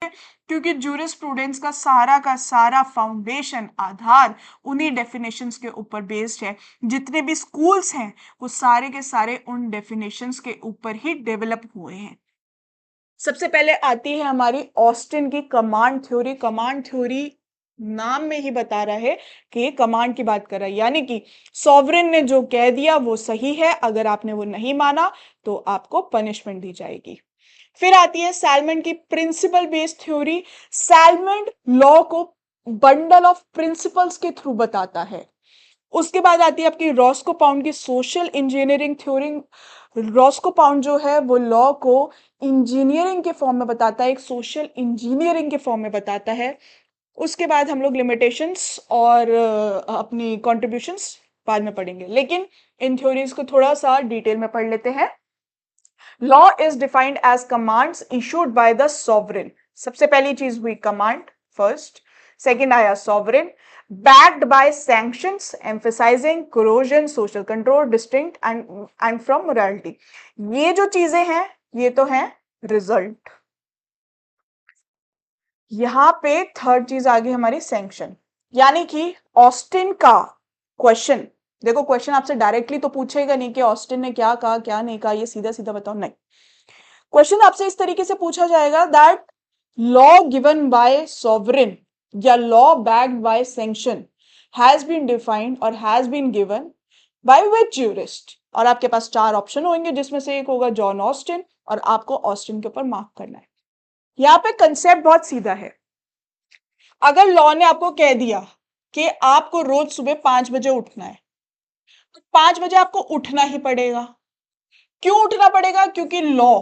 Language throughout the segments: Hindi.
क्योंकि जूरिस्प्रूडेंस का सारा फाउंडेशन आधार उन्हीं डेफिनेशंस के ऊपर बेस्ड है। जितने भी स्कूल्स हैं वो सारे के सारे उन डेफिनेशंस के ऊपर ही डेवलप हुए हैं। सबसे पहले आती है हमारी ऑस्टिन की कमांड थ्योरी। कमांड थ्योरी नाम में ही बता रहा है कि ये कमांड की बात कर रहा है, यानी कि सॉवरेन ने जो कह दिया वो सही है, अगर आपने वो नहीं माना तो आपको पनिशमेंट दी जाएगी। फिर आती है सैलमन की principle based theory. Salmon law को बंडल ऑफ प्रिंसिपल्स के थ्रू बताता है। उसके बाद आती है आपकी रॉस्को पाउंड की social engineering theory. Roscoe pound जो है वो लॉ को इंजीनियरिंग के फॉर्म में बताता है, एक सोशल इंजीनियरिंग के फॉर्म में बताता है। उसके बाद हम लोग लिमिटेशंस और अपनी कॉन्ट्रीब्यूशंस बाद में पढ़ेंगे, लेकिन इन थ्योरीज को थोड़ा सा डिटेल में पढ़ लेते हैं। Law is defined as commands issued by the sovereign. सबसे पहली चीज हुई कमांड फर्स्ट। सेकंड आया sovereign, backed by sanctions emphasizing corrosion, social control, distinct and from morality। ये जो चीजें हैं ये तो हैं रिजल्ट। यहां पे थर्ड चीज आ गई हमारी सैंक्शन, यानी कि ऑस्टिन का क्वेश्चन। देखो क्वेश्चन आपसे डायरेक्टली तो पूछेगा नहीं कि ऑस्टिन ने क्या कहा क्या नहीं कहा, ये सीधा सीधा बताओ, नहीं। क्वेश्चन आपसे इस तरीके से पूछा जाएगा that law given by sovereign या law backed by sanction has been defined और has been given by which jurist. और आपके पास चार ऑप्शन होंगे जिसमें से एक होगा जॉन ऑस्टिन, और आपको ऑस्टिन के ऊपर मार्क करना है। यहाँ पे कंसेप्ट बहुत सीधा है। अगर लॉ ने आपको कह दिया कि आपको रोज सुबह 5 बजे उठना है, तो 5 बजे आपको उठना ही पड़ेगा। क्यों उठना पड़ेगा? क्योंकि लॉ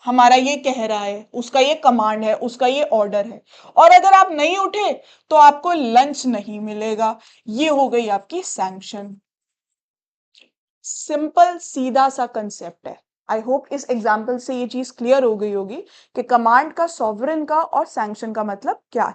हमारा ये कह रहा है, उसका ये कमांड है, उसका ये ऑर्डर है। और अगर आप नहीं उठे तो आपको लंच नहीं मिलेगा। ये हो गई आपकी सैंक्शन। सिंपल सीधा सा कंसेप्ट है। आई होप इस एग्जाम्पल से ये चीज क्लियर हो गई होगी कि कमांड का, सॉवरेन का और सैंक्शन का मतलब क्या है।